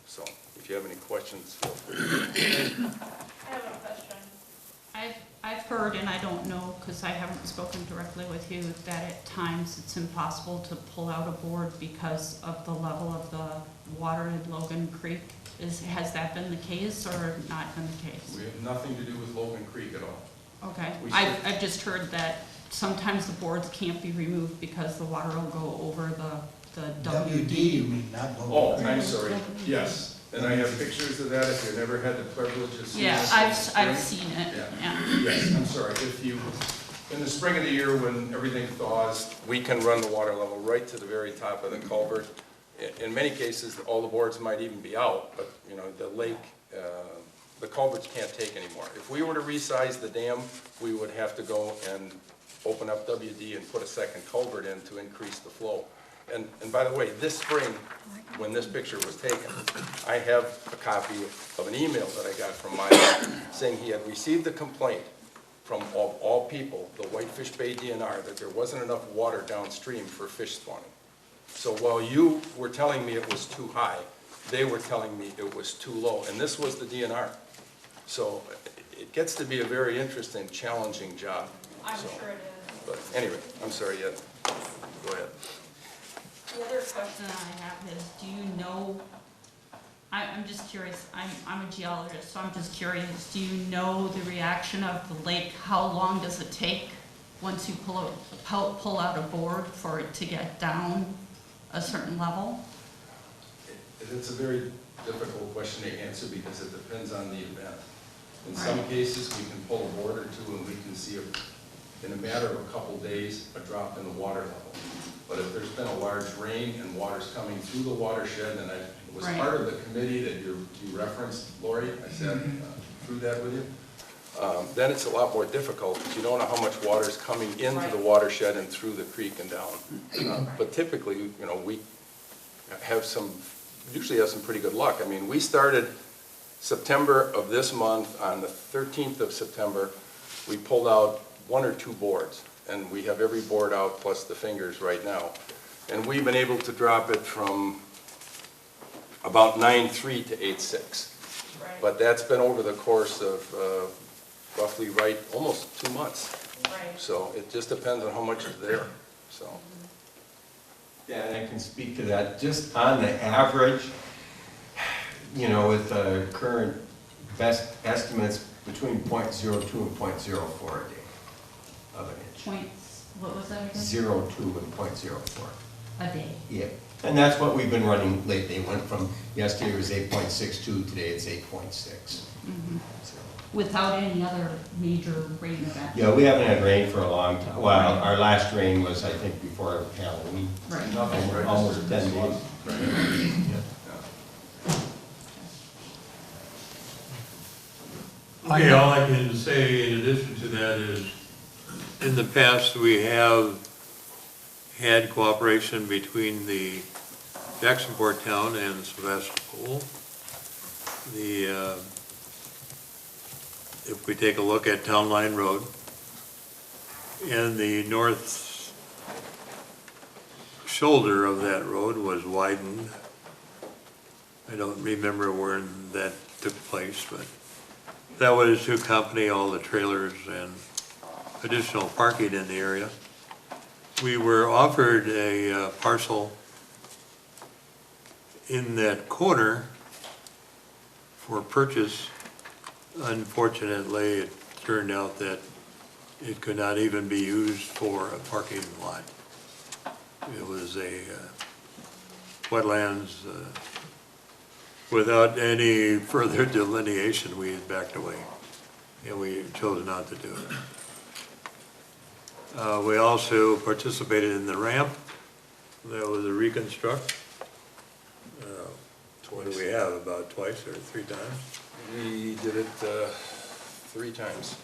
So if you have any questions, feel free. I have a question. I've heard, and I don't know because I haven't spoken directly with you, that at times it's impossible to pull out a board because of the level of the water in Logan Creek. Has that been the case or not been the case? We have nothing to do with Logan Creek at all. Okay. We I've just heard that sometimes the boards can't be removed because the water will go over the WD. you mean, not Logan. Oh, I'm sorry. Yes. And I have pictures of that if you've never had the privilege of seeing Yeah, this. I've seen it, yeah. Yes, I'm sorry. If you, in the spring of the year when everything thaws, we can run the water level right to the very top of the culvert. In many cases, all the boards might even be out, but, you know, the lake, the culverts can't take anymore. If we were to resize the dam, we would have to go and open up WD and put a second culvert in to increase the flow. And by the way, this spring, when this picture was taken, I have a copy of an email that I got from Mike saying he had received a complaint from, of all people, the Whitefish Bay DNR, that there wasn't enough water downstream for fish spawning. So while you were telling me it was too high, they were telling me it was too low, and this was the DNR. So it gets to be a very interesting, challenging job. I'm So, sure it is. But anyway, I'm sorry, Ed. Go ahead. The other question I have is, do you know, I'm just curious, I'm a geologist, so I'm just curious, do you know the reaction of the lake? How long does it take once you pull out a board for it to get down a certain level? It's a very difficult question to answer because it depends on the event. In some cases, we can pull a board or two and we can see, in a matter of a couple days, a drop in the water level. But if there's been a large rain and water's coming through the watershed, and I was part of the committee that you referenced, Lori, I sat through that with you, then it's a lot more difficult because you don't know how much water is coming into the watershed and through the creek and down. But typically, you know, we usually have some pretty good luck. I mean, we started September of this month, on the 13th of September, we pulled out 1 or 2 boards. And we have every board out plus the fingers right now. And we've been able to drop it from about 9.3 to 8.6. Right. But that's been over the course of roughly almost 2 months. Right. So it just depends on how much is there, so. Yeah, and I can speak to that. Just on the average, you know, with the current best estimates, between 0.02 and 0.04 a day of an inch. What was that again? 0.02 and 0.04. A day. Yeah, and that's what we've been running lately. It went from, yesterday it was 8.62, today it's 8.6. So, Without any other major rain event? yeah, we haven't had rain for a long time. Well, our last rain was, I think, before Halloween. Right. Nothing Almost 10 days. Okay, all I can say in addition to that is, in the past, we have had cooperation between the Jacksonport town and Sevastopol. If we take a look at Town Line Road, and the north shoulder of that road was widened. I don't remember where that took place, but That was to accompany all the trailers and additional parking in the area. We were offered a parcel in that corner for purchase. Unfortunately, it turned out that it could not even be used for a parking lot. It was a wetlands. Without any further delineation, we had backed away, and we chose not to do it. We also participated in the ramp. That was a reconstruct. What do we have, about twice or three times? We did it 3 times.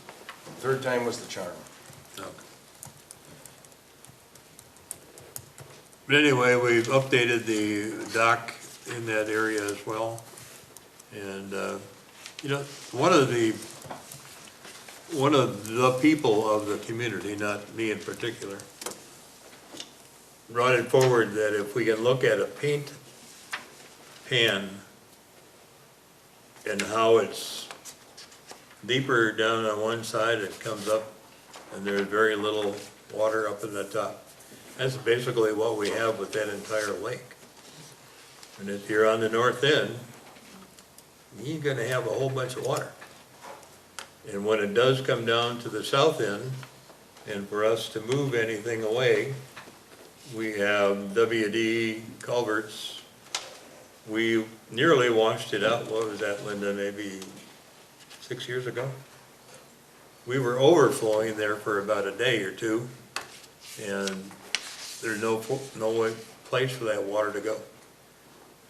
Third time was the charm. Okay. But anyway, we've updated the dock in that area as well. And, you know, one of the people of the community, not me in particular, brought it forward that if we can look at a paint pan and how it's deeper down on one side, it comes up, and there's very little water up in the top. That's basically what we have with that entire lake. And if you're on the north end, you're gonna have a whole bunch of water. And when it does come down to the south end, and for us to move anything away, we have WD culverts. We nearly washed it out. What was that, Linda, maybe 6 years ago? We were overflowing there for about a day or two, and there's no way, place for that water to go.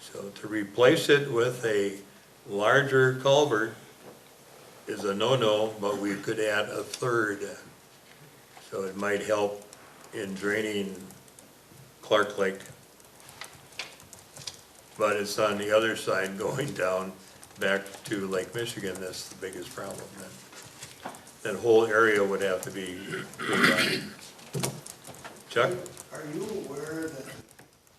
So to replace it with a larger culvert is a no-no, but we could add a third. So it might help in draining Clark Lake. But it's on the other side going down back to Lake Michigan. That's the biggest problem. That whole area would have to be redone. Chuck? Are you aware that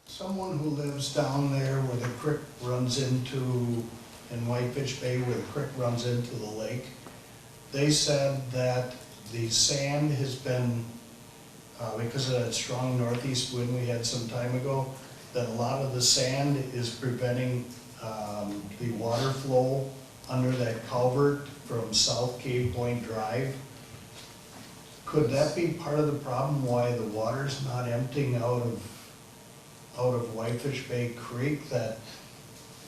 someone who lives down there where the creek runs into, in Whitefish Bay, where the creek runs into the lake, they said that the sand has been, because of that strong northeast wind we had some time ago, that a lot of the sand is preventing the water flow under that culvert from South Cave Point Drive. Could that be part of the problem why the water's not emptying out of Whitefish Bay Creek, that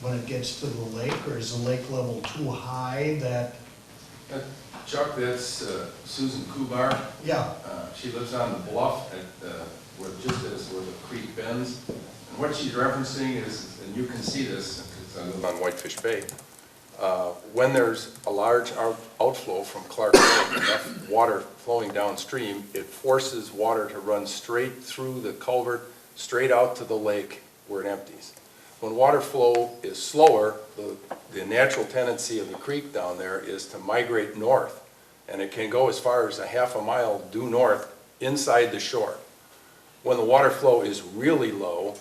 when it gets to the lake, or is the lake level too high that? Chuck, that's Susan Kubar. Yeah. She lives on the bluff at where the creek bends. And what she's referencing is, and you can see this because I live on Whitefish Bay, when there's a large outflow from Clark Lake, enough water flowing downstream, it forces water to run straight through the culvert, straight out to the lake where it empties. When water flow is slower, the natural tendency of the creek down there is to migrate north, and it can go as far as a half a mile due north inside the shore. When the water flow is really low,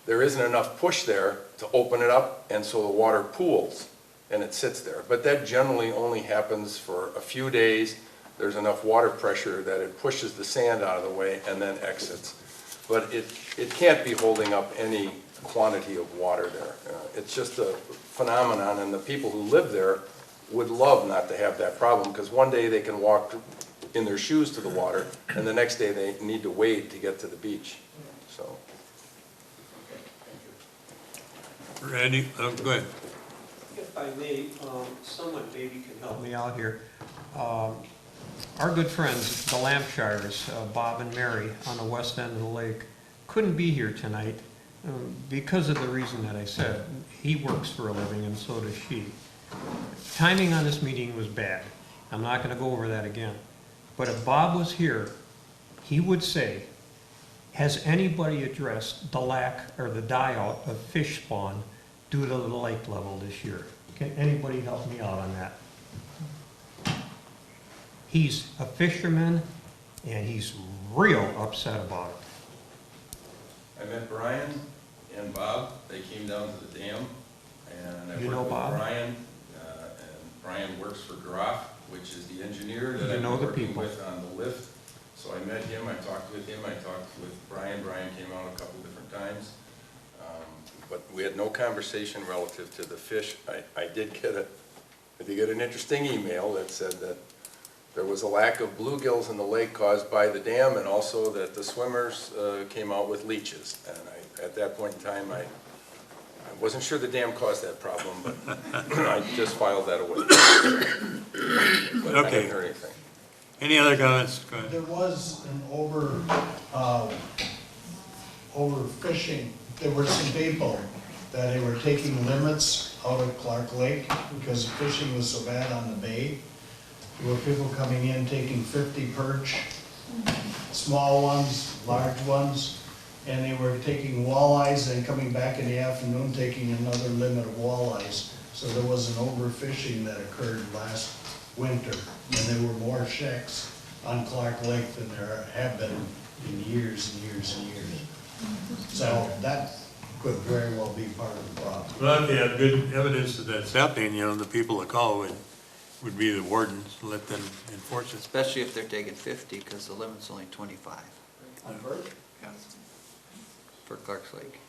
there isn't enough push there to open it up, and so the water pools and it sits there. But that generally only happens for a few days. There's enough water pressure that it pushes the sand out of the way and then exits. But it can't be holding up any quantity of water there. It's just a phenomenon, and the people who live there would love not to have that problem, because one day they can walk in their shoes to the water, and the next day they need to wade to get to the beach. So. Randy, go ahead. If I may, someone maybe can help me out here. Our good friends, the Lampshires, Bob and Mary, on the west end of the lake, couldn't be here tonight because of the reason that I said. He works for a living, and so does she. Timing on this meeting was bad. I'm not going to go over that again. But if Bob was here, he would say, has anybody addressed the lack or the die-out of fish spawn due to the lake level this year? Can anybody help me out on that? He's a fisherman, and he's real upset about it. I met Brian and Bob. They came down to the dam, and I You know worked with Bob? Brian. And Brian works for Groff, which is the engineer that You I've know been the working people. with on the lift. So I met him, I talked with him, I talked with Brian. Brian came out a couple different times. But we had no conversation relative to the fish. I did get an interesting email that said that there was a lack of bluegills in the lake caused by the dam, and also that the swimmers came out with leeches. And at that point in time, I wasn't sure the dam caused that problem, but I just filed that away. But I Okay. haven't heard anything. Any other comments? Go ahead. There was an overfishing. There were some people that they were taking limits out of Clark Lake because the fishing was so bad on the bay. There were people coming in taking 50 perch, small ones, large ones, and they were taking walleyes and coming back in the afternoon taking another limit of walleyes. So there was an overfishing that occurred last winter, and there were more shecks on Clark Lake than there have been in years and years and years. So that could very well be part of the problem. Well, if you have good evidence that that's happening, you know, the people that call would be the wardens, let them enforce it. Especially if they're taking 50, because the limit's only 25. Yeah. For Clark's Lake.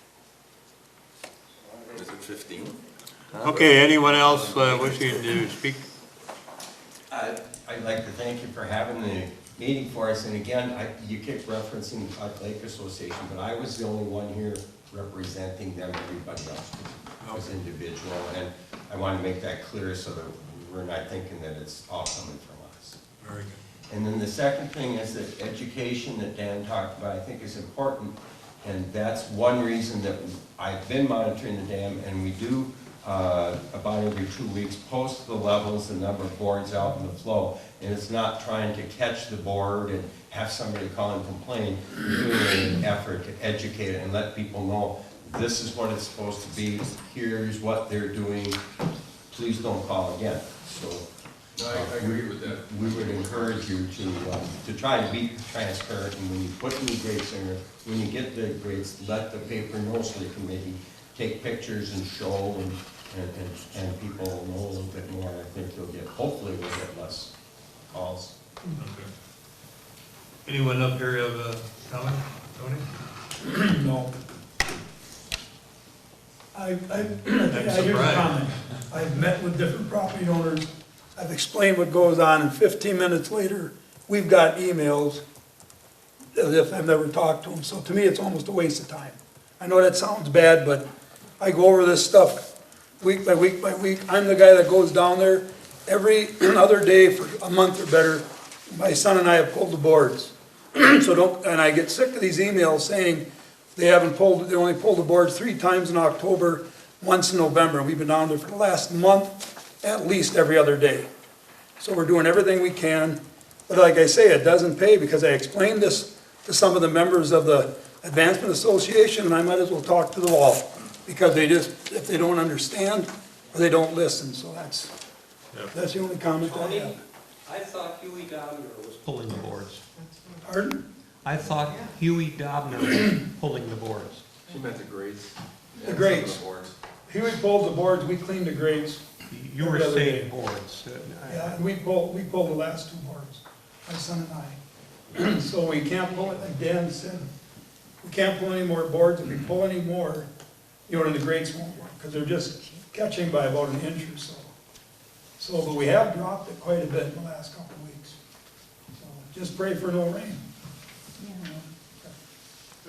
Is it 15? Okay, anyone else wishing to speak? I'd like to thank you for having the meeting for us, and again, you kept referencing the Clark Lake Association, but I was the only one here representing them, everybody else was individual, and I want to make that clear so that we're not thinking that it's all coming from us. Very good. And then the second thing is that education that Dan talked about, I think is important, and that's one reason that I've been monitoring the dam, and we do about every 2 weeks, post the levels, the number of boards out in the flow, and it's not trying to catch the board and have somebody call and complain. We're doing an effort to educate and let people know this is what it's supposed to be, here's what they're doing, please don't call again. So No, I agree with that. we would encourage you to try to be transparent, and when you put new grates in there, when you get the grates, let the paper know so they can maybe take pictures and show, and people will know a little bit more. I think hopefully we'll get less calls. Okay. Anyone up here have a comment? Tony? No. I That's here's a right. comment. I've met with different property owners. I've explained what goes on, and 15 minutes later, we've got emails as if I've never talked to them. So to me, it's almost a waste of time. I know that sounds bad, but I go over this stuff week by week by week. I'm the guy that goes down there every other day for a month or better. My son and I have pulled the boards. And I get sick of these emails saying they only pulled the boards 3 times in October, once in November. We've been down there for the last month, at least every other day. So we're doing everything we can. But like I say, it doesn't pay, because I explained this to some of the members of the Advancement Association, and I might as well talk to the wall, because if they don't understand, or they don't listen. So that's the only comment I have. I thought Huey Dobner was Pulling the boards. Pardon? I thought Huey Dobner was pulling the boards. She meant the grates. The grates. Some of the boards. Huey pulled the boards, we cleaned the grates. You were Every other saying day. boards. Yeah, and we pulled the last 2 boards, my son and I. So we can't pull it, like Dan said, we can't pull any more boards. If we pull any more, then the grates won't work, because they're just catching by about an inch or so. So, but we have dropped it quite a bit in the last couple of weeks. So just pray for no rain.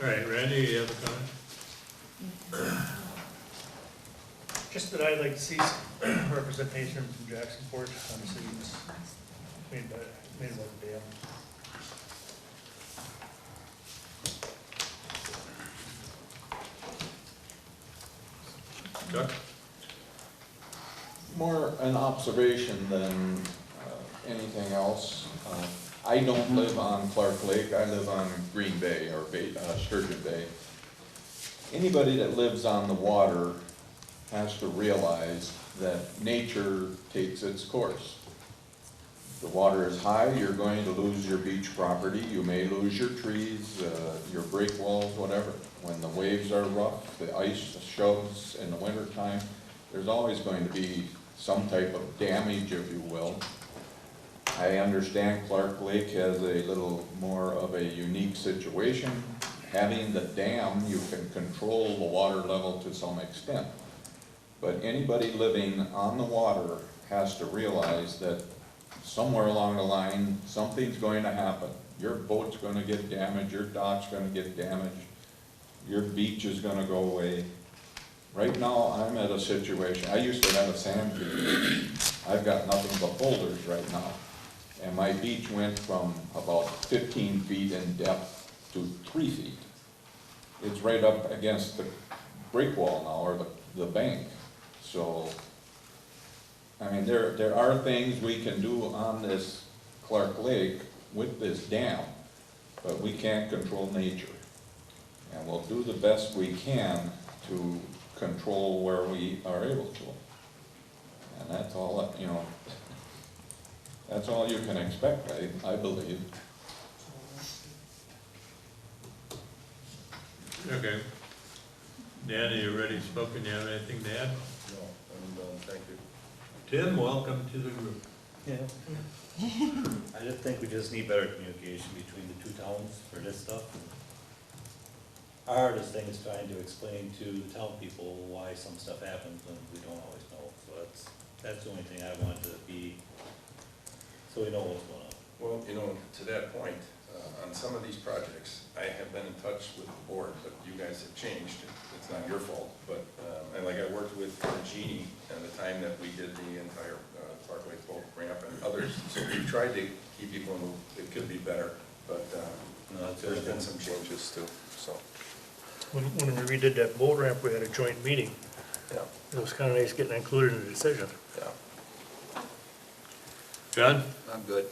All right, Randy, you have a comment? Just that I'd like to see some representation from Jacksonport on the cities made by the dam. Chuck? More an observation than anything else. I don't live on Clark Lake, I live on Green Bay, or Sturgeon Bay. Anybody that lives on the water has to realize that nature takes its course. The water is high, you're going to lose your beach property, you may lose your trees, your break walls, whatever. When the waves are rough, the ice shoves in the wintertime, there's always going to be some type of damage, if you will. I understand Clark Lake has a little more of a unique situation. Having the dam, you can control the water level to some extent. But anybody living on the water has to realize that somewhere along the line, something's going to happen. Your boat's gonna get damaged, your dock's gonna get damaged, your beach is gonna go away. Right now, I'm at a situation, I used to have a sand beach. I've got nothing but boulders right now. And my beach went from about 15 feet in depth to 3 feet. It's right up against the brick wall now, or the bank. So, I mean, there are things we can do on this Clark Lake with this dam, but we can't control nature. And we'll do the best we can to control where we are able to. And that's all, you know, that's all you can expect, I believe. Okay. Dan, are you ready spoken? Do you have anything to add? No, I'm done, thank you. Tim, welcome to the group. Yeah. I just think we just need better communication between the two towns for this stuff. Our hardest thing is trying to explain to the town people why some stuff happens and we don't always know. So that's the only thing I want to be, so we know what's going on. Well, you know, to that point, on some of these projects, I have been in touch with the board, but you guys have changed. It's not your fault, but, and like I worked with Jeannie at the time that we did the entire Clark Lake boat ramp and others. So we tried to keep people in the loop. It could be better, but there's been some changes too, so. When we redid that boat ramp, we had a joint meeting. Yeah. It was kinda nice getting included in the decision. Yeah. John? I'm good.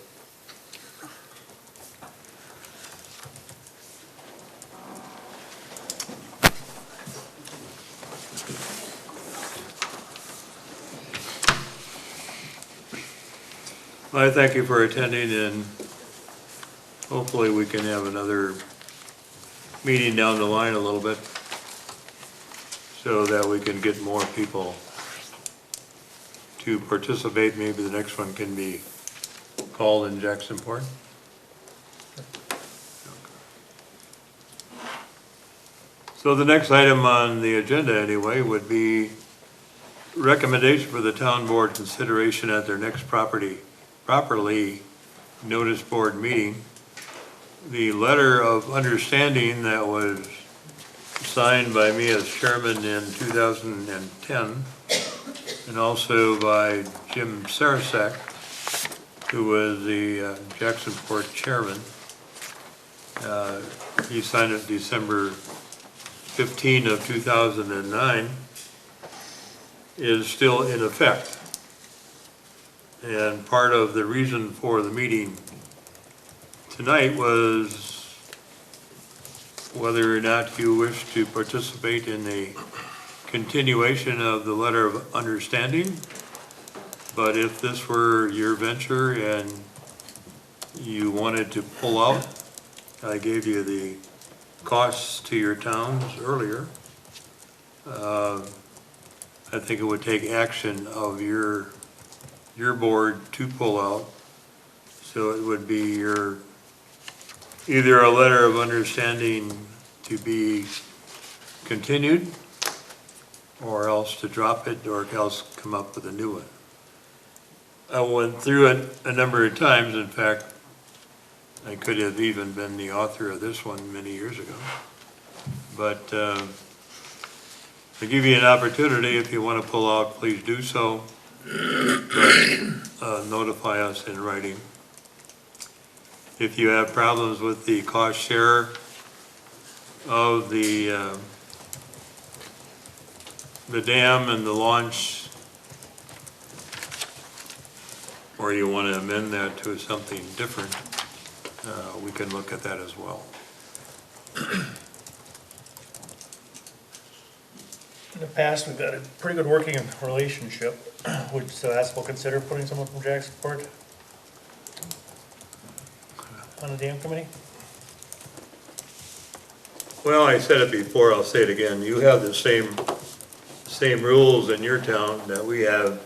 I thank you for attending, and hopefully we can have another meeting down the line a little bit so that we can get more people to participate. Maybe the next one can be called in Jacksonport. So the next item on the agenda anyway would be recommendation for the town board consideration at their next properly notice board meeting. The letter of understanding that was signed by me as chairman in 2010, and also by Jim Sarasak, who was the Jacksonport chairman. He signed it December 15 of 2009, is still in effect. And part of the reason for the meeting tonight was whether or not you wish to participate in a continuation of the letter of understanding. But if this were your venture and you wanted to pull out, I gave you the costs to your towns earlier. I think it would take action of your board to pull out. So it would be either a letter of understanding to be continued, or else to drop it, or else come up with a new one. I went through it a number of times. In fact, I could have even been the author of this one many years ago. But I give you an opportunity. If you want to pull out, please do so. But notify us in writing. If you have problems with the cost share of the dam and the launch, or you want to amend that to something different, we can look at that as well. In the past, we've got a pretty good working relationship. Would Sevastopol consider putting someone from Jacksonport on the dam committee? Well, I said it before, I'll say it again. You have the same rules in your town that we have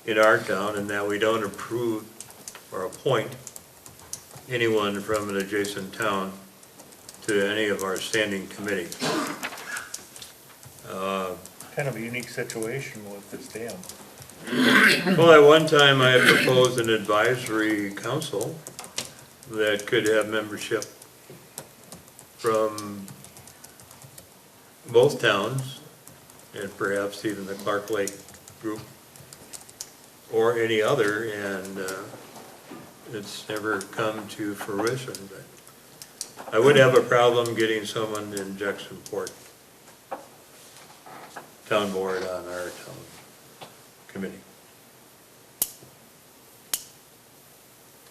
in our town, and that we don't approve or appoint anyone from an adjacent town to any of our standing committees. Kind of a unique situation with this dam. Well, at one time, I had proposed an advisory council that could have membership from both towns, and perhaps even the Clark Lake group, or any other, and it's never come to fruition, but I would have a problem getting someone in Jacksonport town board on our town committee.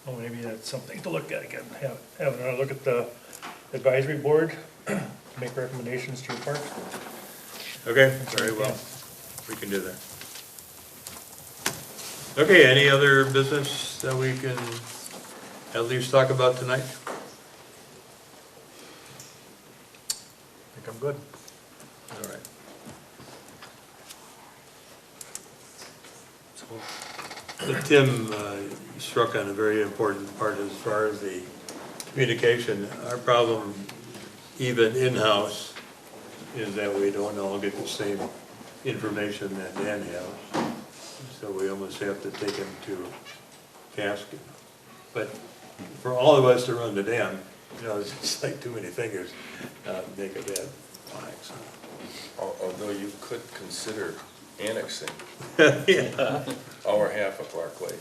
Well, maybe that's something to look at again, have another look at the advisory board, make recommendations to your park. Okay, very well, we can do that. Okay, any other business that we can at least talk about tonight? I think I'm good. All right. Tim struck on a very important part as far as the communication. Our problem, even in-house, is that we don't all get the same information that Dan has. So we almost have to take him to task. But for all of us to run the dam, it's just like too many fingers, make a bad flag, so. Although you could consider annexing Yeah. our half of Clark Lake.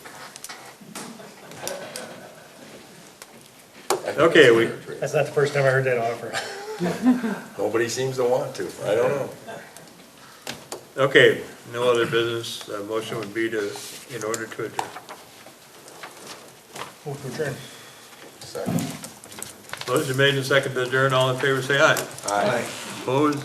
Okay, That's not the first time I heard that offer. Nobody seems to want to, I don't know. Okay, no other business, motion would be to, in order to adjourn. Move to adjourn. Second. Motion made and seconded to adjourn, all in favor say aye. Aye. Opposed?